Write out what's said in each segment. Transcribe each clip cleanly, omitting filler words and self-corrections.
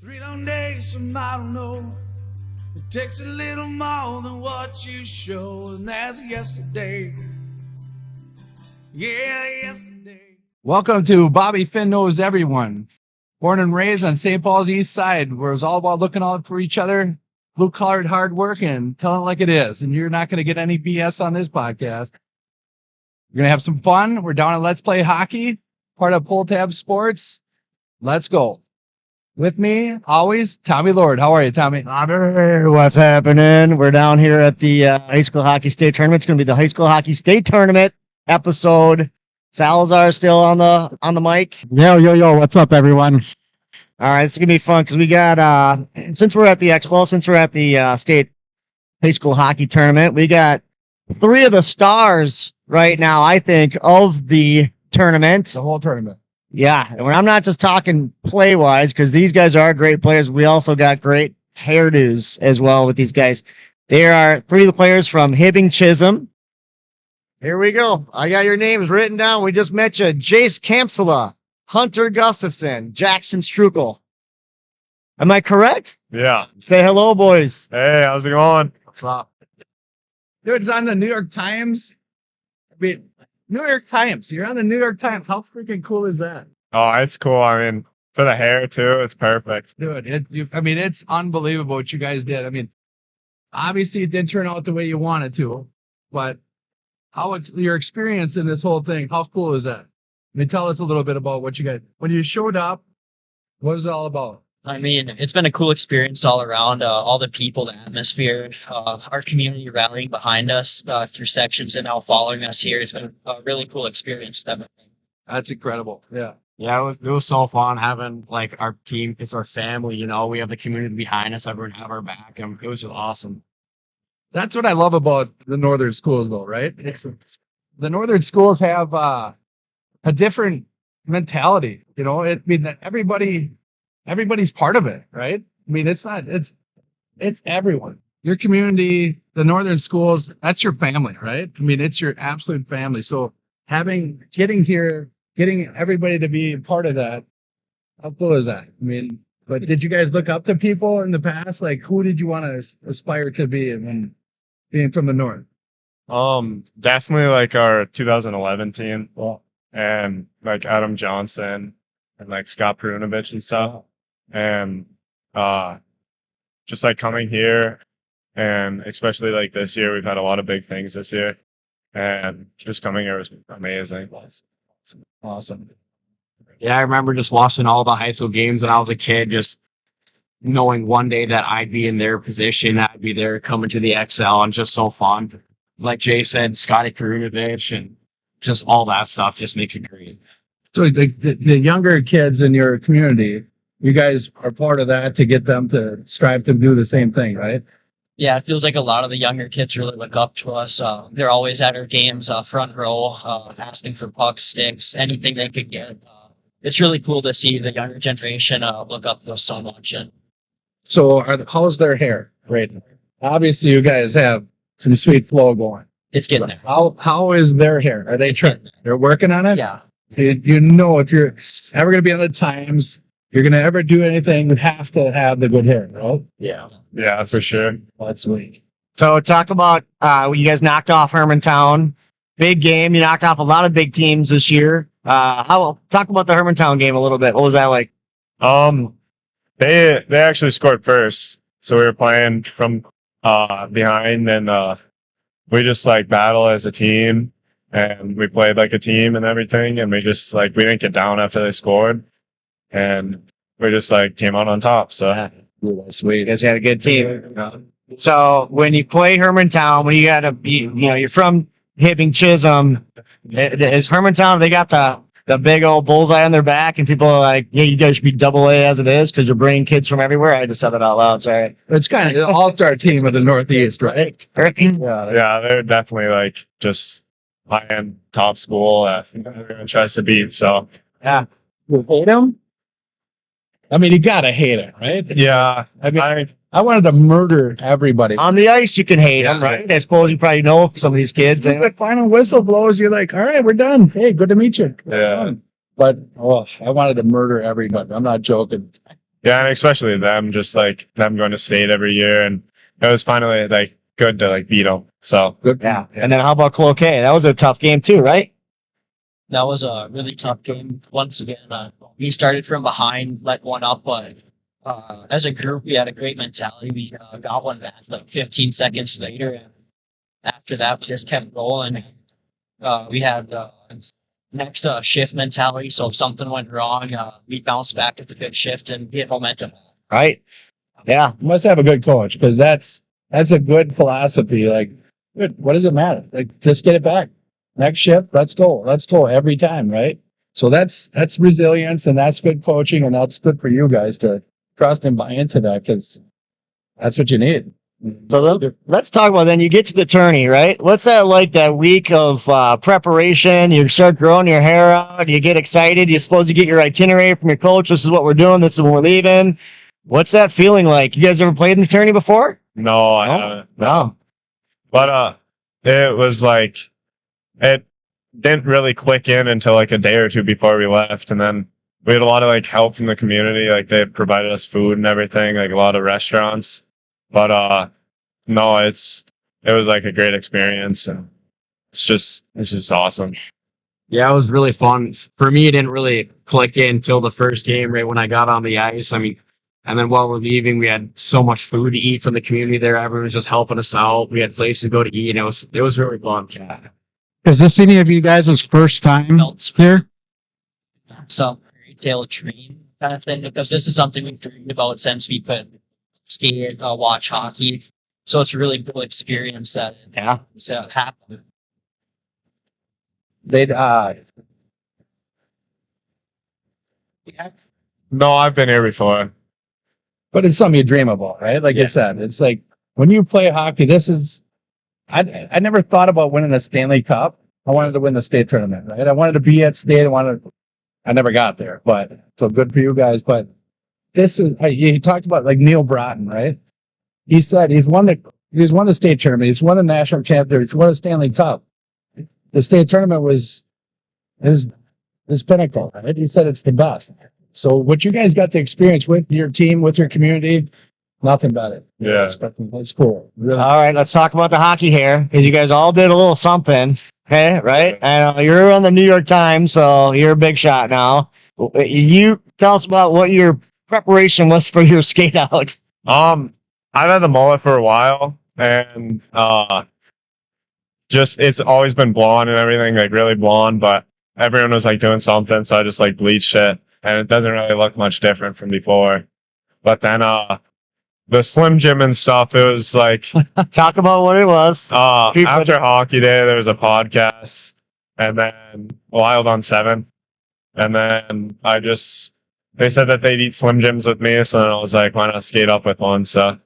3 long days, some I don't know. It takes a little more than what you show, and that's yesterday. Yeah, yesterday. Welcome to Bobby Finn Knows Everyone. Born and raised on St. Paul's East Side, where it's all about looking out for each other, blue-collared hard work, and telling it like it is. And you're not going to get any BS on this podcast. We're going to have some fun. We're down at Let's Play Hockey, part of Pulltab Sports. Let's go. With me, always, Tommy Lord. How are you, Tommy? What's happening? We're down here at the high school hockey state tournament. It's going to be the high school hockey state tournament episode. Salazar still on the mic. Yo, what's up, everyone? All right, it's gonna be fun because we got since we're at the state high school hockey tournament, we got 3 of the stars right now, I think, of the tournament. The whole tournament. Yeah, and I'm not just talking play-wise, because these guys are great players. We also got great hairdos as well with these guys. There are 3 of the players from Hibbing Chisholm. Here we go. I got your names written down. We just met you. Jace Campsela, Hunter Gustafson, Jackson Strukel. Am I correct? Yeah. Say hello, boys. Hey, how's it going? What's up? Dude, it's on the New York Times. I mean, New York Times. You're on the New York Times. How freaking cool is that? Oh, it's cool. I mean, for the hair, too, it's perfect. Dude, it's unbelievable what you guys did. I mean, obviously it didn't turn out the way you wanted to, but your experience in this whole thing, how cool is that? I mean, tell us a little bit about what you guys, when you showed up, what was it all about? I mean, it's been a cool experience all around. All the people, the atmosphere, our community rallying behind us through sections and now following us here. It's been a really cool experience with everything. That's incredible. Yeah. Yeah, it was so fun having like our team. It's our family, you know. We have the community behind us. Everyone have our back, and it was just awesome. That's what I love about the northern schools, though, right? The northern schools have a different mentality. You know, everybody's part of it, right? I mean, it's everyone. Your community, the northern schools, that's your family, right? I mean, it's your absolute family. So getting everybody to be part of that, how cool is that? I mean, but did you guys look up to people in the past? Like, who did you want to aspire to be when being from the north? Definitely like our 2011 team. Well, And like Adam Johnson and like Scott Perunovich and stuff. And just like coming here, and especially like this year, we've had a lot of big things this year. And just coming here was amazing. awesome. Yeah, I remember just watching all the high school games when I was a kid, just knowing one day that I'd be in their position, I'd be there coming to the XL, and just so fun. Like Jay said, Scotty Perunovich and just all that stuff just makes it great. So the younger kids in your community, you guys are part of that to get them to strive to do the same thing, right? Yeah, it feels like a lot of the younger kids really look up to us. They're always at our games, front row, asking for pucks, sticks, anything they could get. It's really cool to see the younger generation look up to us so much. And So how's their hair right now? Obviously, you guys have some sweet flow going. it's getting there. How is their hair? Are they trying? They're working on it? Yeah. So you know, if you're ever going to be on the Times, you're going to ever do anything, you have to have the good hair, right? Yeah. Yeah, for sure. That's sweet. So talk about when you guys knocked off Hermantown. Big game. You knocked off a lot of big teams this year. Talk about the Hermantown game a little bit. What was that like? They actually scored first. So we were playing from behind, and we just like battle as a team, and we played like a team and everything, and we didn't get down after they scored, and we just like came out on top. So That's sweet. You guys had a good team. So when you play Hermantown, when you gotta be, you're from Hibbing Chisholm, is Hermantown, they got the big old bullseye on their back, and people are like, yeah, you guys should be double A as it is because you're bringing kids from everywhere. I just said that out loud. Sorry. It's kind of the all-star team of the Northeast, right? yeah, they're definitely like just high-end top school that everyone tries to beat. So Yeah. You hate them? I mean, you gotta hate it, right? yeah, I mean, I wanted to murder everybody. On the ice, you can hate them, right? I suppose you probably know some of these kids. As the final whistle blows, you're like, all right, we're done. Hey, good to meet you. Yeah. But I wanted to murder everybody. I'm not joking. Yeah, and especially them, just like them going to state every year, and it was finally like good to like beat them. So Good. Yeah. And then how about Cloquet? That was a tough game too, right? That was a really tough game. Once again, we started from behind, let one up, but as a group, we had a great mentality. We got one back like 15 seconds later, and after that, we just kept rolling. We had next shift mentality, so if something went wrong, we bounced back at the good shift and get momentum. Right. Yeah. You must have a good coach because that's a good philosophy. Like, good, what does it matter? Like, just get it back. Next shift, let's go every time, right? So that's resilience, and that's good coaching, and that's good for you guys to trust and buy into that because that's what you need. So let's talk about then. You get to the tourney, right? What's that like? That week of preparation, you start growing your hair out. You get excited. You suppose you get your itinerary from your coach. This is what we're doing. This is when we're leaving. What's that feeling like? You guys ever played in the tourney before? no, I haven't. No. But it was like it didn't really click in until like a day or two before we left, and then we had a lot of like help from the community. Like they provided us food and everything, like a lot of restaurants. But no, it was like a great experience, and it's just awesome. Yeah, it was really fun. For me, it didn't really click in until the first game, right when I got on the ice. I mean, and then while we're leaving, we had so much food to eat from the community there. Everyone was just helping us out. We had places to go to eat, and it was really fun. Yeah. Is this any of you guys' first time Belts. here? Some fairy tale dream kind of thing, because this is something we've dreamed about since we could skate, watch hockey. So it's a really cool experience that Yeah. it's happened. They'd No, I've been here before. but it's something you dream about, right? Like Yeah. I said, it's like when you play hockey, I never thought about winning the Stanley Cup. I wanted to win the state tournament, right? I wanted to be at state. I never got there, but so good for you guys. But this is, he talked about like Neil Broughton, right? He said he's won the state tournament. He's won the national championship. He's won the Stanley Cup. The state tournament was his pinnacle, right? He said it's the best. So what you guys got to experience with your team, with your community, nothing about it. Yeah. That's cool. Really. All right. Let's talk about the hockey here because you guys all did a little something. Okay. Right. And you're on the New York Times, so you're a big shot now. You tell us about what your preparation was for your skate out. I've had the mullet for a while, and just it's always been blonde and everything, like really blonde, but everyone was like doing something, so I just like bleached it, and it doesn't really look much different from before. But then the Slim Jim and stuff, it was like Talk about what it was. after hockey day there was a podcast, and then Wild on 7, and then they said that they'd eat Slim Jims with me, so then I was like, why not skate up with one? So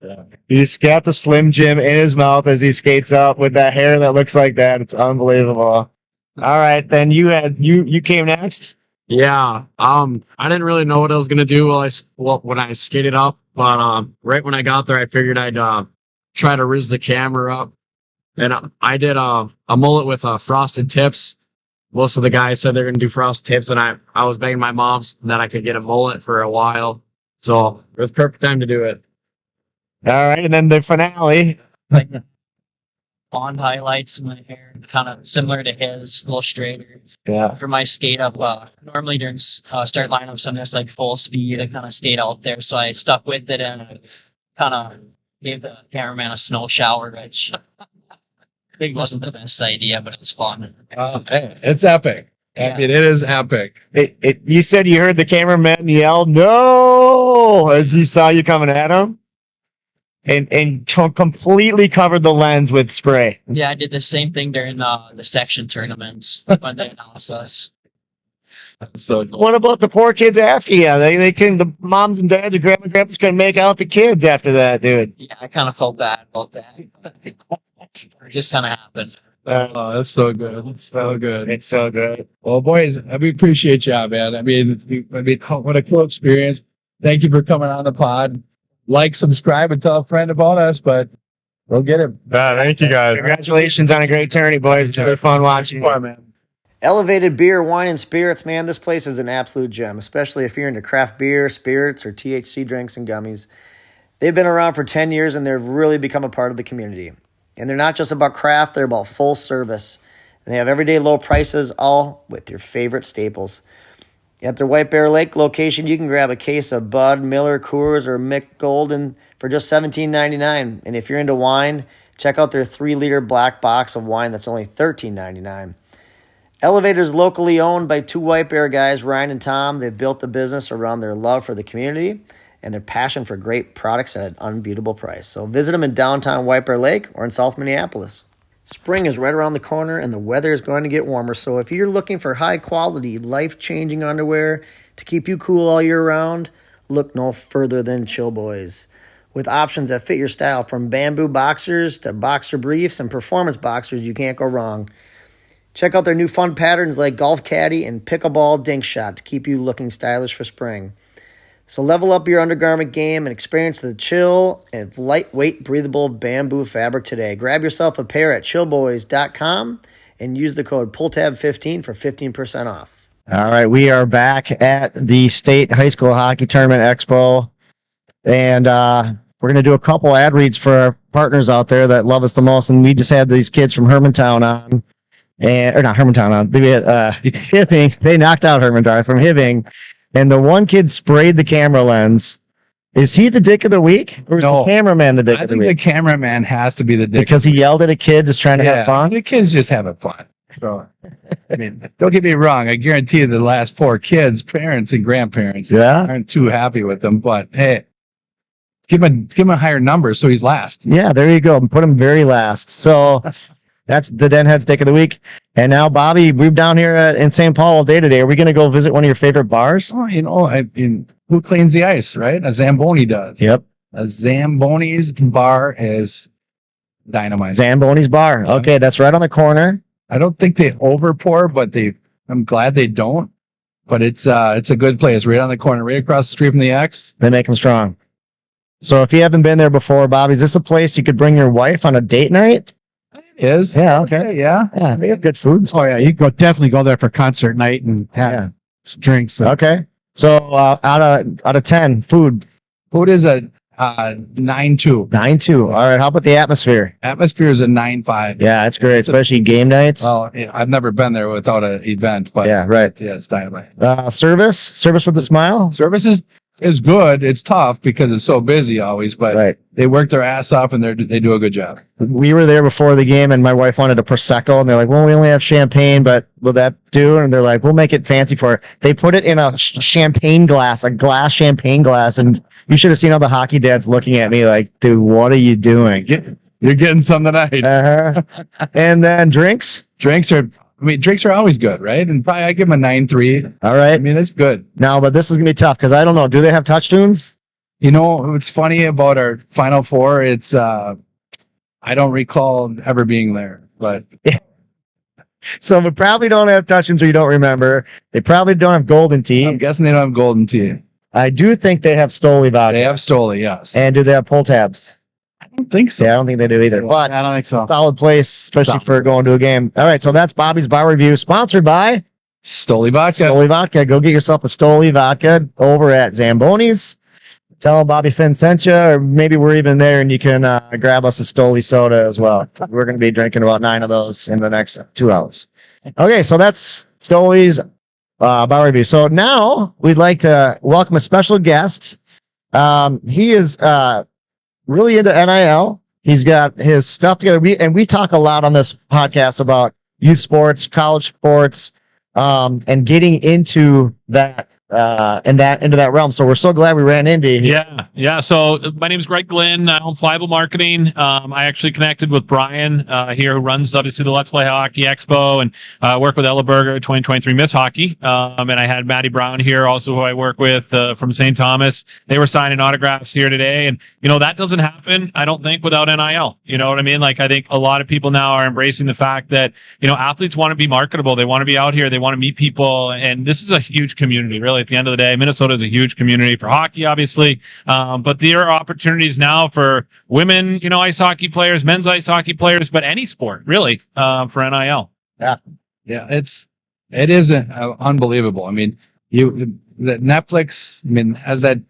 yeah. He's got the Slim Jim in his mouth as he skates up with that hair that looks like that. It's unbelievable. All right, then you came next. Yeah. I didn't really know what I was gonna do when I skated up, but right when I got there, I figured I'd try to riz the camera up, and I did a mullet with frosted tips. Most of the guys said they're gonna do frosted tips, and I was begging my mom that I could get a mullet for a while, so it was perfect time to do it. All right, and then the finale. Blonde highlights in my hair, kind of similar to his, a little straighter. Yeah. For my skate up, normally during start lineups, I'm just like full speed. I kind of stayed out there, so I stuck with it and kind of gave the cameraman a snow shower, which I think wasn't the best idea, but it was fun. Hey, it's epic. I mean, it is epic. You said you heard the cameraman yell "No" as he saw you coming at him, and completely covered the lens with spray. Yeah, I did the same thing during the section tournaments when they announced us. So What about the poor kids after you? The moms and dads or grandpas couldn't make out the kids after that, dude. Yeah, I kind of felt bad about that. It just kind of happened. oh, that's so good. That's so good. It's so good. Well, boys, we appreciate y'all, man. I mean, what a cool experience. Thank you for coming on the pod. Like, subscribe, and tell a friend about us, but we'll get it. Yeah, thank you guys. Congratulations on a great tourney, boys. It's really fun watching. Man. Elevated Beer, Wine, and Spirits, man, this place is an absolute gem, especially if you're into craft beer, spirits, or THC drinks and gummies. They've been around for 10 years, and they've really become a part of the community. And they're not just about craft, they're about full service. And they have everyday low prices, all with your favorite staples. At their White Bear Lake location, you can grab a case of Bud, Miller, Coors, or Mick Golden for just $17.99. And if you're into wine, check out their 3-liter black box of wine that's only $13.99. Elevator is locally owned by two White Bear guys, Ryan and Tom. They've built the business around their love for the community and their passion for great products at an unbeatable price. So visit them in downtown White Bear Lake or in South Minneapolis. Spring is right around the corner and the weather is going to get warmer. So if you're looking for high quality, life-changing underwear to keep you cool all year round, look no further than Chill Boys. With options that fit your style, from bamboo boxers to boxer briefs and performance boxers, you can't go wrong. Check out their new fun patterns like Golf Caddy and Pickleball Dink Shot to keep you looking stylish for spring. So level up your undergarment game and experience the chill and lightweight, breathable bamboo fabric today. Grab yourself a pair at chillboys.com and use the code Pulltab15 for 15% off. All right, we are back at the State High School Hockey Tournament Expo, and we're going to do a couple ad reads for our partners out there that love us the most, and we just had these kids from Hermantown on. Or not Hermantown on. Hibbing. They knocked out Hermantown from Hibbing, and the one kid sprayed the camera lens. Is he the dick of the week, or is the cameraman the dick of the week? I think the cameraman has to be the dick because he yelled at a kid just trying to have fun. The kids just having fun. So, I mean, don't get me wrong. I guarantee you the last 4 kids, parents and grandparents, aren't too happy with them. But hey, give him a higher number so he's last. Yeah, there you go. Put him very last. So. That's the Denhead's Dick of the Week. And now, Bobby, we're down here in St. Paul all day today. Are we going to go visit one of your favorite bars? Oh, who cleans the ice, right? A Zamboni does. Yep. A Zamboni's bar is dynamite. Zamboni's bar. Yeah. Okay, that's right on the corner. I don't think they overpour, but I'm glad they don't. But it's a good place, right on the corner, right across the street from the X. They make them strong. So if you haven't been there before, Bobby, is this a place you could bring your wife on a date night? Is yeah, okay, yeah, they have good food. Oh yeah, you definitely go there for concert night and have drinks. So. Okay, so out of 10, food is a 9.2. 9.2. All right, how about the atmosphere? Atmosphere is a 9.5. Yeah, it's great, especially game nights. Well, I've never been there without an event, but yeah, right. Yeah, it's dynamite. Service with a smile. Service is good. It's tough because it's so busy always, but they work their ass off and they do a good job. We were there before the game and my wife wanted a Prosecco and they're like, well, we only have champagne, but will that do? And they're like, we'll make it fancy for her. They put it in a champagne glass, a glass champagne glass. And you should have seen all the hockey dads looking at me like, dude, what are you doing? You're getting some tonight. And then drinks are always good, right? And probably I give them a 9.3. All right. I mean, that's good. No, but this is going to be tough because I don't know. Do they have touch tunes? You know, what's funny about our Final Four, it's, I don't recall ever being there, but. So we probably don't have touch tunes or you don't remember. They probably don't have Golden Tea. I'm guessing they don't have Golden Tea. I do think they have Stoli vodka. They have Stoli, yes. And do they have Pulltabs? I don't think so. Yeah, I don't think they do either. But I don't think so. Solid place, especially for going to a game. All right, so that's Bobby's Bar Review, sponsored by Stoli Vodka. Stoli Vodka. Go get yourself a Stoli Vodka over at Zamboni's. Tell them Bobby Finn sent you, or maybe we're even there and you can grab us a Stoli soda as well. We're going to be drinking about 9 of those in the next 2 hours. Okay, so that's Stoli's Bar Review. So now we'd like to welcome a special guest. He is really into NIL. He's got his stuff together. We talk a lot on this podcast about youth sports, college sports, and getting into that into that realm. So we're so glad we ran into you. Yeah. So my name is Greg Glynn. I own Flyable Marketing. I actually connected with Brian here, who runs obviously the Let's Play Hockey Expo, and work with Ella Berger, 2023 Miss Hockey. And I had Maddie Brown here, also who I work with from St. Thomas. They were signing autographs here today, and that doesn't happen, I don't think, without NIL. You know what I mean? Like, I think a lot of people now are embracing the fact that athletes want to be marketable. They want to be out here. They want to meet people, and this is a huge community, really. At the end of the day, Minnesota is a huge community for hockey, obviously, but there are opportunities now for women, ice hockey players, men's ice hockey players, but any sport, really, for NIL. Yeah, it isn't unbelievable. I mean, the Netflix, I mean, has the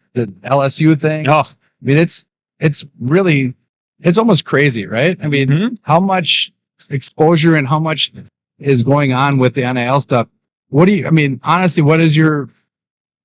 LSU thing. Oh, I mean, it's really, it's almost crazy, right? I mean, Mhm. how much exposure and how much is going on with the NIL stuff? I mean, honestly, what is your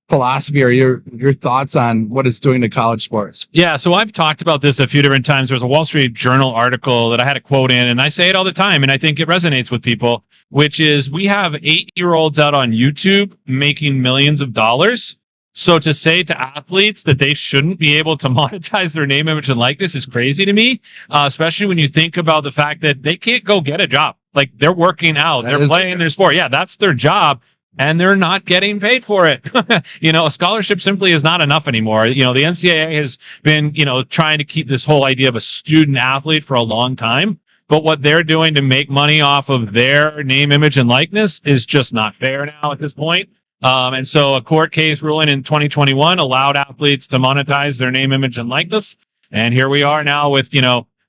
philosophy or your thoughts on what it's doing to college sports? yeah. So I've talked about this a few different times. There was a Wall Street Journal article that I had a quote in, and I say it all the time, and I think it resonates with people, which is we have 8-year-olds out on YouTube making millions of dollars. So to say to athletes that they shouldn't be able to monetize their name, image, and likeness is crazy to me, especially when you think about the fact that they can't go get a job. Like they're working out, they're playing their sport. Yeah, that's their job. And they're not getting paid for it. A scholarship simply is not enough anymore. The NCAA has been, trying to keep this whole idea of a student athlete for a long time. But what they're doing to make money off of their name, image, and likeness is just not fair now at this point. And so a court case ruling in 2021 allowed athletes to monetize their name, image, and likeness. And here we are now with,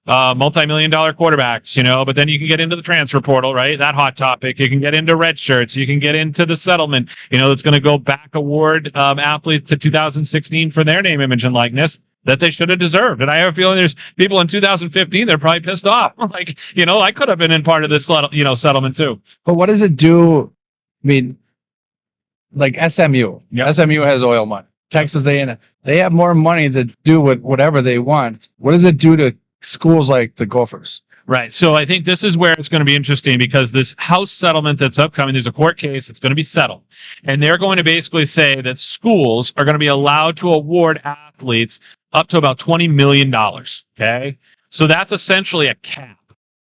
multi-million-dollar quarterbacks, but then you can get into the transfer portal, right? That hot topic. You can get into red shirts. You can get into the settlement, that's going to go back award athletes to 2016 for their name, image, and likeness that they should have deserved. And I have a feeling there's people in 2015, they're probably pissed off. Like, I could have been in part of this, settlement too. But what does it do? I mean, like SMU. Yep. SMU has oil money. Texas A&M, they have more money to do whatever they want. What does it do to schools like the Gophers? Right. So I think this is where it's going to be interesting because this House settlement that's upcoming, there's a court case that's going to be settled. And they're going to basically say that schools are going to be allowed to award athletes up to about $20 million. Okay. So that's essentially a cap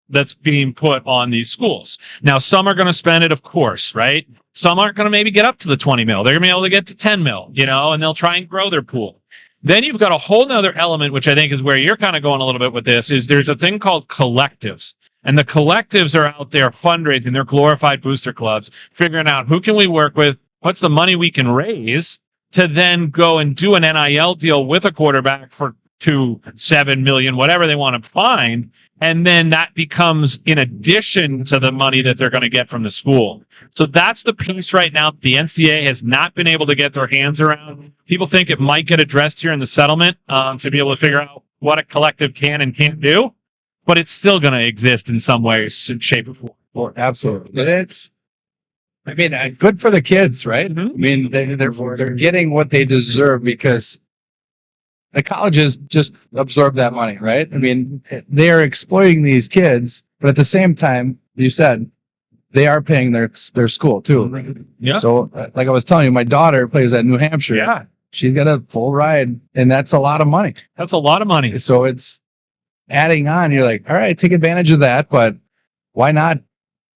that's being put on these schools. Now, some are going to spend it, of course, right? Some aren't going to maybe get up to the 20 mil. They're going to be able to get to 10 mil, and they'll try and grow their pool. Then you've got a whole nother element, which I think is where you're kind of going a little bit with this, is there's a thing called collectives. And the collectives are out there fundraising, they're glorified booster clubs, figuring out who can we work with, what's the money we can raise to then go and do an NIL deal with a quarterback for 2-7 million, whatever they want to find. And then that becomes in addition to the money that they're going to get from the school. So that's the piece right now the NCAA has not been able to get their hands around. People think it might get addressed here in the settlement to be able to figure out what a collective can and can't do, but it's still going to exist in some way, shape, or form. Absolutely. But good for the kids, right? Mhm. I mean, they're getting what they deserve because the colleges just absorb that money, right? I mean, they're exploiting these kids, but at the same time, you said they are paying their school too. Yeah. So, like I was telling you, my daughter plays at New Hampshire. Yeah. She's got a full ride, and that's a lot of money. That's a lot of money. So it's adding on. You're like, all right, take advantage of that, but why not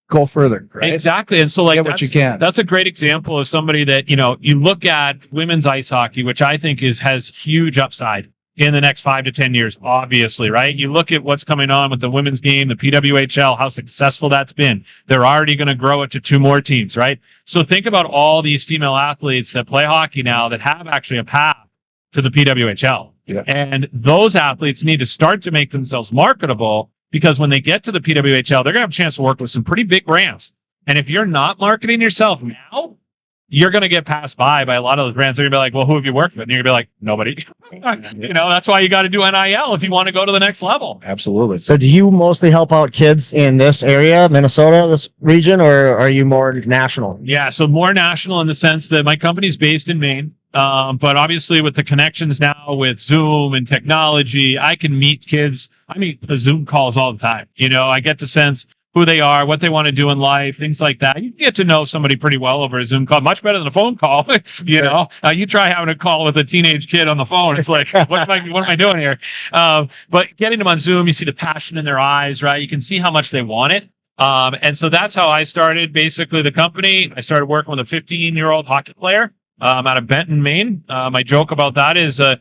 go further, right? Exactly. And so Get what you can. That's a great example of somebody that, you look at women's ice hockey, which I think has huge upside in the next 5 to 10 years, obviously, right? You look at what's coming on with the women's game, the PWHL, how successful that's been. They're already going to grow it to 2 more teams, right? So think about all these female athletes that play hockey now that have actually a path to the PWHL. Yeah. And those athletes need to start to make themselves marketable, because when they get to the PWHL, they're going to have a chance to work with some pretty big brands. And if you're not marketing yourself now, you're going to get passed by a lot of those brands. They're going to be like, well, who have you worked with? And you're going to be like, nobody. That's why you got to do NIL if you want to go to the next level. Absolutely. So do you mostly help out kids in this area, Minnesota, this region, or are you more national? Yeah, so more national in the sense that my company's based in Maine. But obviously with the connections now with Zoom and technology, I can meet kids. I meet the Zoom calls all the time. I get to sense who they are, what they want to do in life, things like that. You can get to know somebody pretty well over a Zoom call, much better than a phone call. You try having a call with a teenage kid on the phone. It's like, what am I doing here? But getting them on Zoom, you see the passion in their eyes, right? You can see how much they want it. And so that's how I started basically the company. I started working with a 15-year-old hockey player out of Benton, Maine. My joke about that is, I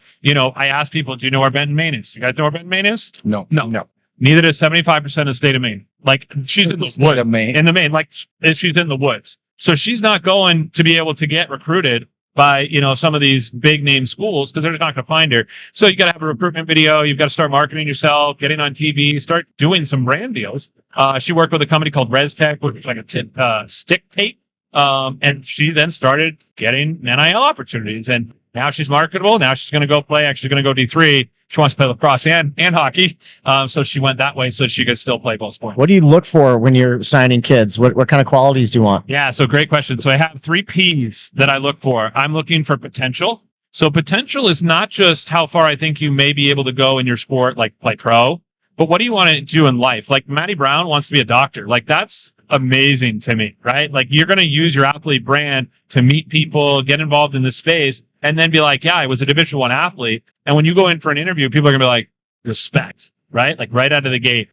ask people, do you know where Benton, Maine is? You guys know where Benton, Maine is? No. Neither does 75% of the state of Maine. Like, she's in the State woods. of Maine. In the Maine, like she's in the woods. So she's not going to be able to get recruited by, some of these big name schools because they're just not going to find her. So you got to have a recruitment video. You've got to start marketing yourself, getting on TV, start doing some brand deals. She worked with a company called ResTech, which is like a stick tape. And she then started getting NIL opportunities, and now she's marketable. Now she's going to go play. Actually, going to go D3. She wants to play lacrosse and hockey. So she went that way so she could still play both sports. What do you look for when you're signing kids? What kind of qualities do you want? Yeah, so great question. So I have 3 P's that I look for. I'm looking for potential. So potential is not just how far I think you may be able to go in your sport, like play pro, but what do you want to do in life? Like Maddie Brown wants to be a doctor. Like that's amazing to me, right? Like you're going to use your athlete brand to meet people, get involved in this space, and then be like, yeah, I was a Division I athlete. And when you go in for an interview, people are going to be like, respect, right? Like right out of the gate.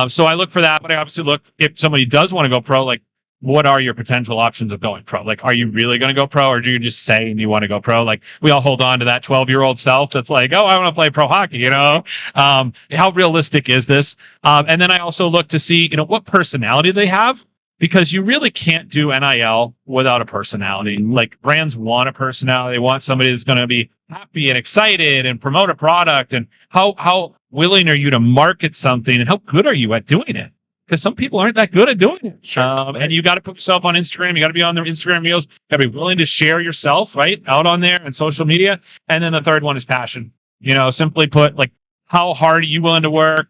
So I look for that, but I obviously look if somebody does want to go pro, like what are your potential options of going pro? Like, are you really going to go pro, or do you just saying you want to go pro? Like we all hold on to that 12-year-old self that's like, oh, I want to play pro hockey, you know? How realistic is this? And then I also look to see, you know, what personality they have, because you really can't do NIL without a personality. Like brands want a personality. They want somebody that's going to be happy and excited and promote a product. And how willing are you to market something, and how good are you at doing it? Because some people aren't that good at doing it. And you got to put yourself on Instagram. You got to be on their Instagram reels. You got to be willing to share yourself, right, out on there and social media. And then the third one is passion. You know, simply put, like, how hard are you willing to work?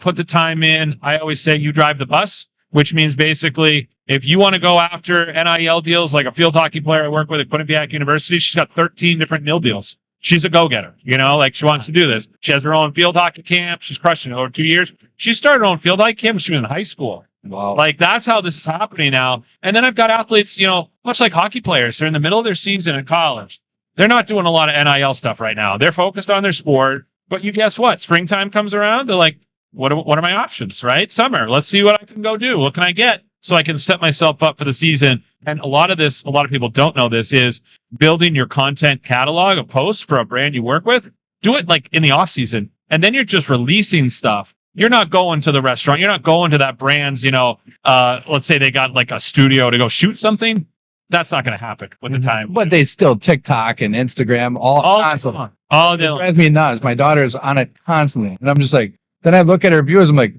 Put the time in. I always say you drive the bus, which means basically if you want to go after NIL deals, like a field hockey player I work with at Quinnipiac University, she's got 13 different NIL deals. She's a go-getter, you know, like she wants to do this. She has her own field hockey camp. She's crushing it over 2 years. She started her own field hockey camp when she was in high school. Wow. Like that's how this is happening now. And then I've got athletes, you know, much like hockey players. They're in the middle of their season in college. They're not doing a lot of NIL stuff right now. They're focused on their sport. But you guess what? Springtime comes around. They're like, what are my options, right? Summer. Let's see what I can go do. What can I get so I can set myself up for the season? And a lot of people don't know this, is building your content catalog of posts for a brand you work with. Do it like in the off season. And then you're just releasing stuff. You're not going to the restaurant. You're not going to that brand's, you know, let's say they got like a studio to go shoot something. That's not going to happen with the time. But they still TikTok and Instagram all constantly. All day It long. drives me nuts. My daughter's on it constantly. And I'm just like, then I look at her views. I'm like,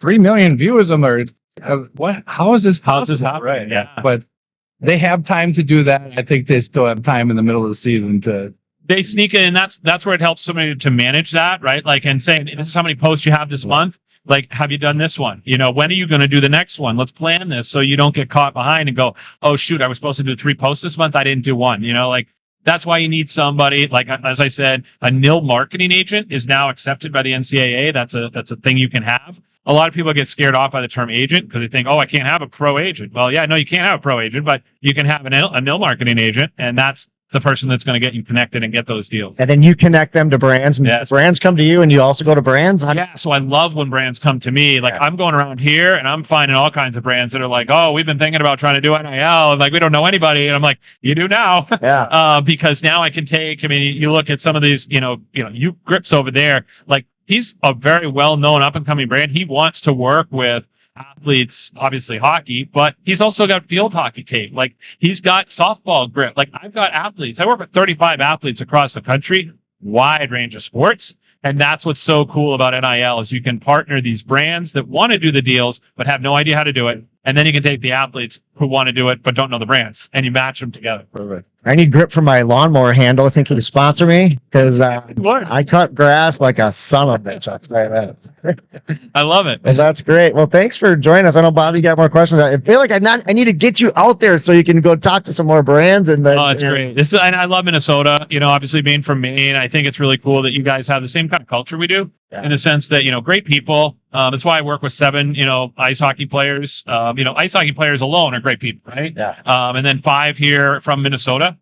3 million views. I'm like, what? How is this possible? How's this happening? Right. Yeah. But they have time to do that. I think they still have time in the middle of the season to. They sneak in, and that's where it helps somebody to manage that, right? Like, and saying, this is how many posts you have this month. Like, have you done this one? You know, when are you going to do the next one? Let's plan this so you don't get caught behind and go, oh shoot, I was supposed to do 3 posts this month. I didn't do one. You know, like that's why you need somebody, like, as I said, a nil marketing agent is now accepted by the NCAA. That's a thing you can have. A lot of people get scared off by the term agent because they think, oh, I can't have a pro agent. Well, yeah, no, you can't have a pro agent, but you can have a nil marketing agent, and that's the person that's going to get you connected and get those deals. And then you connect them to brands, and Yes. brands come to you, and you also go to brands. Yeah, so I love when brands come to me. Like, I'm going around here and I'm finding all kinds of brands that are like, oh, we've been thinking about trying to do NIL, and like, we don't know anybody. And I'm like, you do now. Yeah. Because now I can take, I mean, you look at some of these, you Grips over there, like he's a very well-known up-and-coming brand. He wants to work with athletes, obviously hockey, but he's also got field hockey tape. Like he's got softball grip. Like I've got athletes. I work with 35 athletes across the country, wide range of sports. And that's what's so cool about NIL is you can partner these brands that want to do the deals, but have no idea how to do it. And then you can take the athletes who want to do it, but don't know the brands, and you match them together. Perfect. I need grip for my lawnmower handle. I think you can sponsor me because I cut grass like a son of a bitch. I'll tell you that. I love it. And that's great. Well, thanks for joining us. I know Bobby got more questions. I feel like I need to get you out there so you can go talk to some more brands. And then, Oh, it's great. And I love Minnesota. Obviously being from Maine, I think it's really cool that you guys have the same kind of culture we do, in the sense that great people. That's why I work with 7 ice hockey players. Ice hockey players alone are great people, right? Yeah. And then 5 here from Minnesota,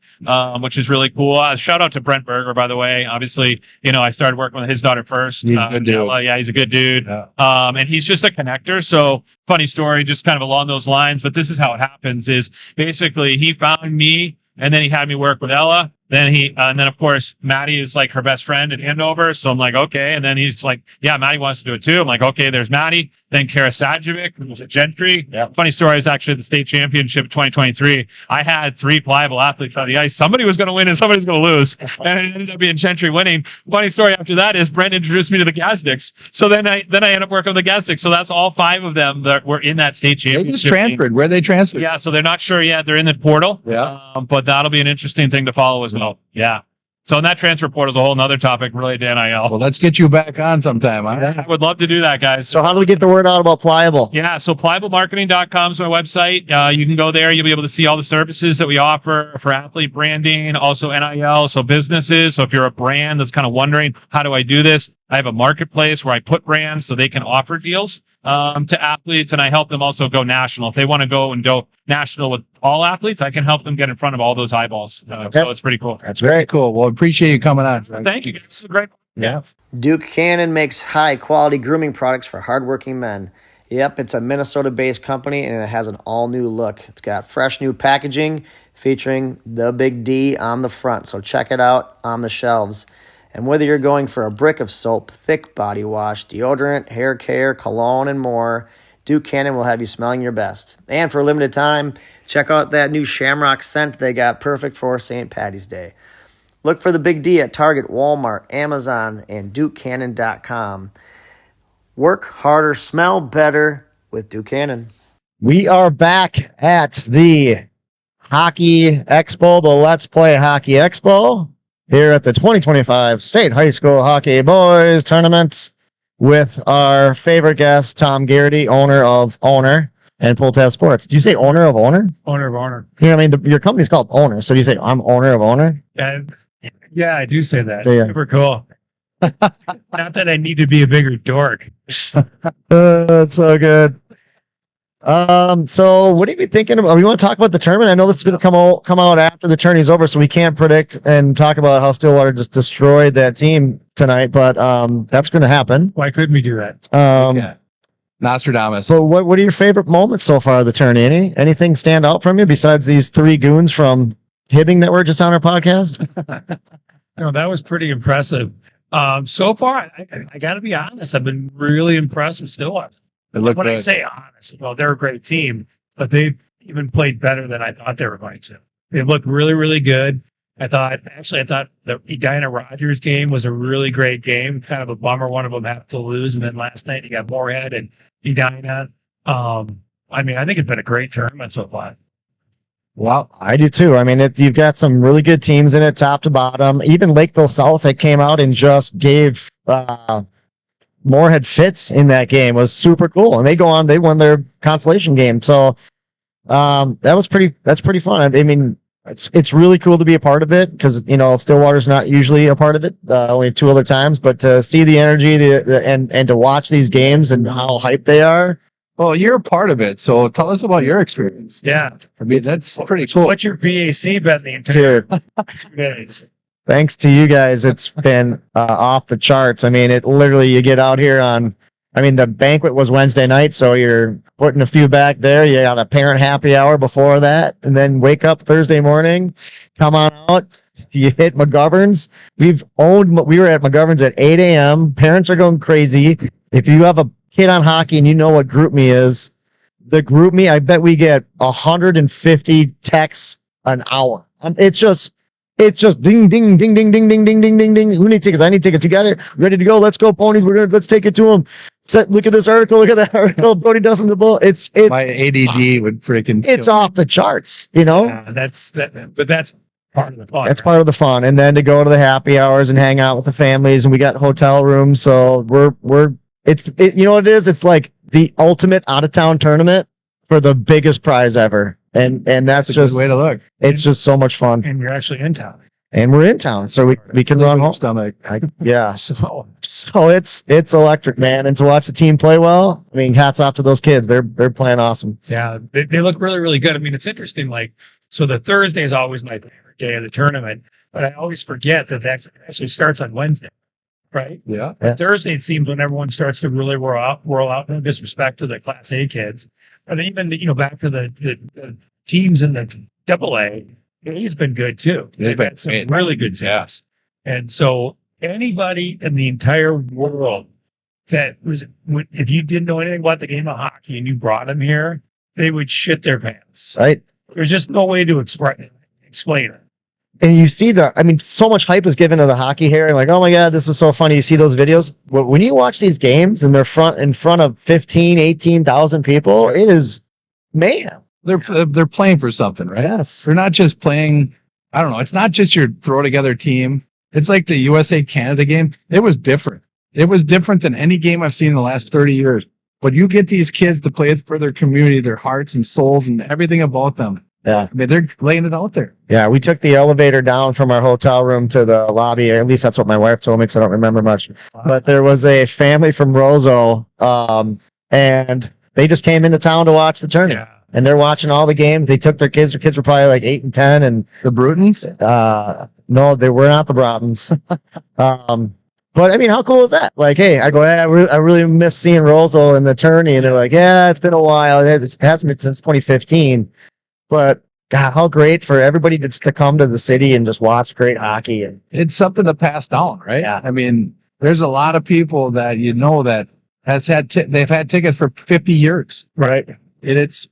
which is really cool. Shout out to Brent Berger, by the way. Obviously, I started working with his daughter first. He's a good dude. Yeah, he's a good dude. Yeah. And he's just a connector. So funny story, just kind of along those lines. But this is how it happens: is basically he found me, and then he had me work with Ella. And then of course, Maddie is like her best friend at Andover. So I'm like, okay. And then he's like, yeah, Maddie wants to do it too. I'm like, okay, there's Maddie. Then Kara Sajovic, who was at Gentry. Yep. Funny story, I was actually at the state championship 2023. I had 3 pliable athletes on the ice. Somebody was going to win and somebody was going to lose. And it ended up being Gentry winning. Funny story after that is Brent introduced me to the Gazdicks. So then I ended up working with the Gazdicks. So that's all 5 of them that were in that state They championship. just transferred. Where they transferred? Yeah, so they're not sure yet. They're in the portal. Yeah. But that'll be an interesting thing to follow as well. Yeah. So in that transfer portal is a whole nother topic related to NIL. Well, let's get you back on sometime. Huh? I would love to do that, guys. So how do we get the word out about Pliable? Yeah, so pliablemarketing.com is my website. You can go there. You'll be able to see all the services that we offer for athlete branding, also NIL, so businesses. So if you're a brand that's kind of wondering, how do I do this? I have a marketplace where I put brands so they can offer deals to athletes, and I help them also go national. If they want to go national with all athletes, I can help them get in front of all those eyeballs. So it's pretty cool. That's great. Cool. Well, appreciate you coming on. Thank you, guys. This is great. Yeah. Duke Cannon makes high-quality grooming products for hardworking men. Yep, it's a Minnesota-based company, and it has an all-new look. It's got fresh new packaging featuring the Big D on the front, so check it out on the shelves. And whether you're going for a brick of soap, thick body wash, deodorant, hair care, cologne, and more, Duke Cannon will have you smelling your best. And for a limited time, check out that new Shamrock scent they got, perfect for St. Patty's Day. Look for the Big D at Target, Walmart, Amazon, and DukeCannon.com. Work harder, smell better with Duke Cannon. We are back at the Hockey Expo, the Let's Play Hockey Expo, here at the 2025 State High School Hockey Boys Tournament with our favorite guest, Tom Garrity, owner of Owner and Pulltab Sports. Do you say owner of Owner? Owner of Owner. You know, I mean, your company's called Owner, so do you say I'm owner of Owner? And yeah, I do say that. Yeah. Super cool. Not that I need to be a bigger dork. That's so good. So what have you been thinking about? We want to talk about the tournament. I know this is going to come out after the tourney's over, so we can't predict and talk about how Stillwater just destroyed that team tonight, but that's going to happen. Why couldn't we do that? Yeah. Nostradamus. So what are your favorite moments so far of the tourney? Anything stand out from you besides these 3 goons from Hibbing that were just on our podcast? No, that was pretty impressive. So far, I got to be honest, I've been really impressed with Stillwater. When I say honest, well, they're a great team, but they've even played better than I thought they were going to. They looked really, really good. I thought the Edina Rogers game was a really great game. Kind of a bummer one of them had to lose. And then last night you got Moorhead and Edina. I mean, I think it's been a great tournament so far. Well, I do too. I mean, you've got some really good teams in it, top to bottom. Even Lakeville South that came out and just gave Moorhead fits in that game was super cool. And they won their consolation game. So that's pretty fun. I mean, it's really cool to be a part of it because, you know, Stillwater's not usually a part of it, only 2 other times, but to see the energy and to watch these games and how hyped they are. Well, you're a part of it, so tell us about your experience. Yeah. I mean, that's pretty cool. What's your BAC been the entire 2 days? Thanks to you guys, it's been off the charts. I mean, you get out here the banquet was Wednesday night, so you're putting a few back there. You got a parent happy hour before that, and then wake up Thursday morning, come on out. You hit McGovern's. We were at McGovern's at 8 a.m. Parents are going crazy. If you have a kid on hockey and you know what GroupMe is, the GroupMe, I bet we get 150 texts an hour. It's just ding, ding, ding, ding, ding, ding, ding, ding, ding, ding. Who needs tickets? I need tickets. You got it? Ready to go? Let's go, ponies. Let's take it to them. Look at this article. Look at that article. Tony doesn't the bull. It's my ADD would freaking. It's off the charts, you know. But that's part of the fun. That's part of the fun. And then to go to the happy hours and hang out with the families, and we got hotel rooms, so you know what it is? It's like the ultimate out of town tournament for the biggest prize ever. And that's just a good way to look. It's just so much fun. And you're actually in town. And we're in town, so we can run home. Stomach. Yeah. So it's electric, man. And to watch the team play well, I mean, hats off to those kids. They're playing awesome. Yeah, they look really, really good. I mean, it's interesting. So the Thursday is always my favorite day of the tournament, but I always forget that actually starts on Wednesday, right? Yeah. Thursday, it seems, when everyone starts to really whirl out, no disrespect to the Class A kids, but even, back to the teams in the AA, He's been good too. They've They've been had some great. really good teams. And so anybody in the entire world that if you didn't know anything about the game of hockey and you brought them here, they would shit their pants. Right. There's just no way to explain it. And you see so much hype is given to the hockey here, and like, oh my God, this is so funny. You see those videos. But when you watch these games and they're in front of 15, 18,000 people, it is mayhem. They're playing for something, right? Yes. They're not just playing. I don't know. It's not just your throw together team. It's like the USA Canada game. It was different. It was different than any game I've seen in the last 30 years. But you get these kids to play for their community, their hearts and souls, and everything about them. Yeah. I mean, they're laying it out there. Yeah, we took the elevator down from our hotel room to the lobby. At least that's what my wife told me, because I don't remember much. But there was a family from Roseau, and they just came into town to watch the tourney. Yeah. And they're watching all the games. They took their kids. Their kids were probably like 8 and 10. And The Brutons? no, they were not the Brotons. But I mean, how cool is that? Like, hey, I go, hey, I really miss seeing Roseau in the tourney. And they're like, yeah, it's been a while. It hasn't been since 2015. But God, how great for everybody to come to the city and just watch great hockey. And It's something to pass down, right? Yeah. I mean, there's a lot of people that that they've had tickets for 50 years. right. And it's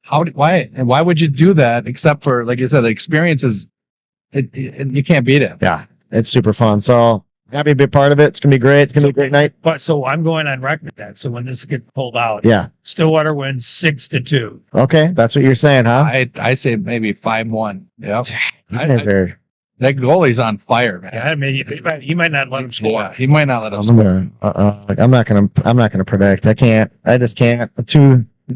why would you do that except for, like you said, the experiences, you can't beat it. Yeah, it's super fun. So happy to be a part of it. It's gonna be great. It's gonna be a great night. But so I'm going on record with that. So when this gets pulled out, Yeah. Stillwater wins 6-2. Okay, that's what you're saying, huh? I say maybe 5-1. Yeah. You guys are- That goalie's on fire, man. Yeah, I mean, he might not let him score. Yeah, he might not let us I'm score. gonna. I'm not gonna predict. I can't. I just can't. I'm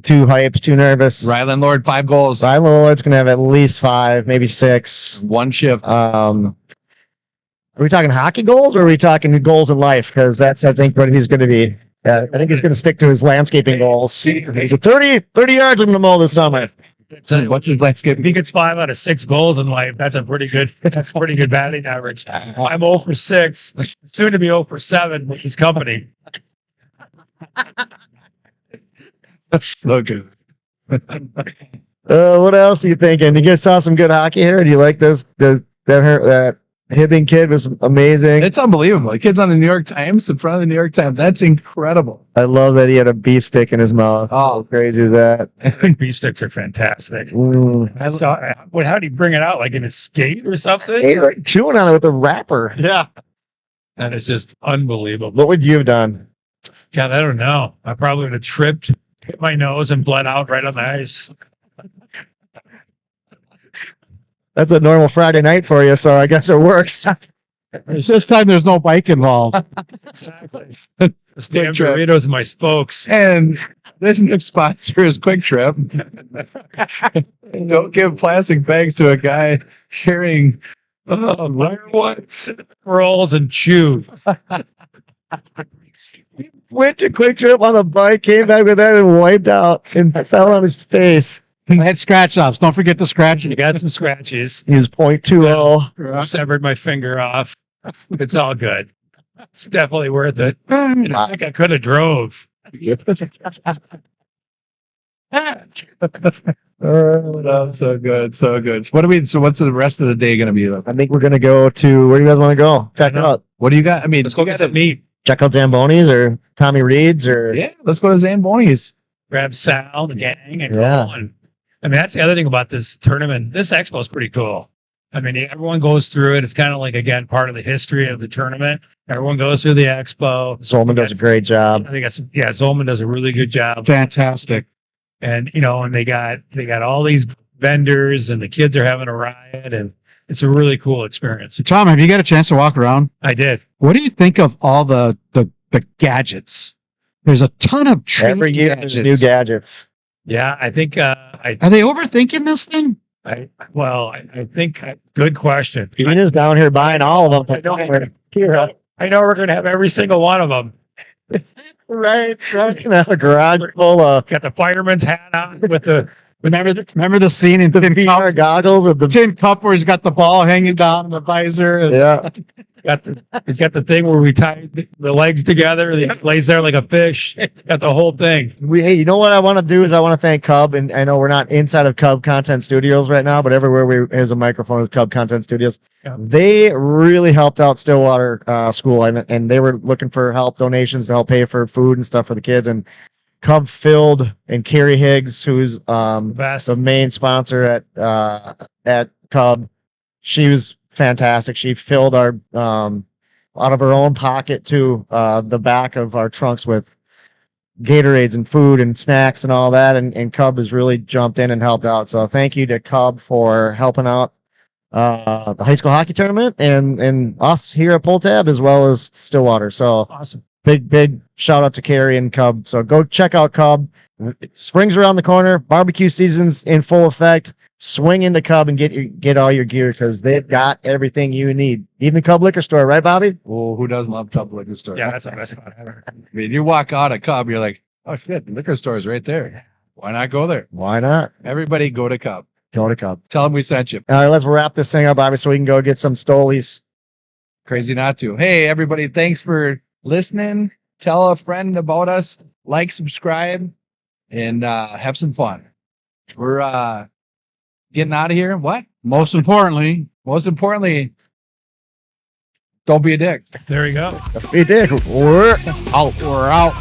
too hyped. Too nervous. Ryland Lord, 5 goals. Ryan Lillard's gonna have at least 5, maybe 6. One shift. Are we talking hockey goals or are we talking goals in life? Because that's, I think, what he's going to be. I think he's going to stick to his landscaping goals. He's a 30 yards I'm going to mow this summer. What's his landscape? If he gets 5 out of 6 goals in life, that's a pretty good batting average. I'm 0 for 6, soon to be 0 for 7 with his company. Look. What else are you thinking? You guys saw some good hockey here? Do you like this? That Hibbing kid was amazing. It's unbelievable. The kid's on the New York Times, in front of the New York Times. That's incredible. I love that he had a beef stick in his mouth. Oh. How crazy is that? I think beef sticks are fantastic. I saw. How did he bring it out? Like in a skate or something? He's like chewing on it with a wrapper. Yeah. That is just unbelievable. What would you have done? God, I don't know. I probably would have tripped, hit my nose, and bled out right on the ice. That's a normal Friday night for you, so I guess it works. It's this time there's no bike involved. Exactly. This damn Trip. Doritos are my spokes. And this next sponsor is Quick Trip. Don't give plastic bags to a guy carrying What? Rolls and chew. Went to Quick Trip on the bike, came back with that and wiped out and fell on his face. I had scratch offs. Don't forget the scratch. You got some scratches. He was .20. Severed my finger off. It's all good. It's definitely worth it. I think I could have drove. Oh, so good, so good. So what's the rest of the day going to be? I think we're gonna go to, where do you guys want to go? Check out. What do you got? I mean, Let's go get some meat. Check out Zamboni's or Tommy Reed's or Yeah, let's go to Zamboni's. Grab Sal, the gang, and Yeah. go on. I mean, that's the other thing about this tournament. This expo is pretty cool. I mean, everyone goes through it. It's kind of like, again, part of the history of the tournament. Everyone goes through the expo. Zolman does a great job. I think Zolman does a really good job. Fantastic. And, and they got all these vendors and the kids are having a riot and it's a really cool experience. Tom, have you got a chance to walk around? I did. What do you think of all the gadgets? There's a ton of Every year there's new gadgets. Yeah, I think, Are they overthinking this thing? I think, good question. Gina's down here buying all of them. I know we're going to have every single one of them. Right. Gonna have a garage full of Got the fireman's hat on with the, Remember the scene in Tin VR Cup? goggles with the Tin Cup where he's got the ball hanging down in the visor. And yeah. He's got the thing where we tie the legs together. He lays there like a fish. Got the whole thing. Hey, you know what I want to do is I want to thank Cub, and I know we're not inside of Cub Content Studios right now, but everywhere there's a microphone with Cub Content Studios. Yeah. They really helped out Stillwater School, and they were looking for help, donations to help pay for food and stuff for the kids. And Cub filled, and Carrie Higgs, who's the main sponsor at Cub, she was fantastic. She filled our out of her own pocket to the back of our trunks with Gatorades and food and snacks and all that, and Cub has really jumped in and helped out. So thank you to Cub for helping out the high school hockey tournament and us here at Pulltab as well as Stillwater. So Awesome. big shout out to Carrie and Cub. So go check out Cub. Spring's around the corner. Barbecue season's in full effect. Swing into Cub and get all your gear because they've got everything you need. Even the Cub liquor store, right, Bobby? Well, who doesn't love Cub liquor store? Yeah, that's the best spot ever. I mean, you walk out of Cub, you're like, oh shit, the liquor store is right there. Why not go there? Why not? Everybody go to Cub. Go to Cub. Tell them we sent you. All right, let's wrap this thing up, Bobby, so we can go get some Stolies. Crazy not to. Hey, everybody, thanks for listening. Tell a friend about us. Like, subscribe, and have some fun. We're getting out of here. What? Most importantly, don't be a dick. There you go. We did. We're we're out.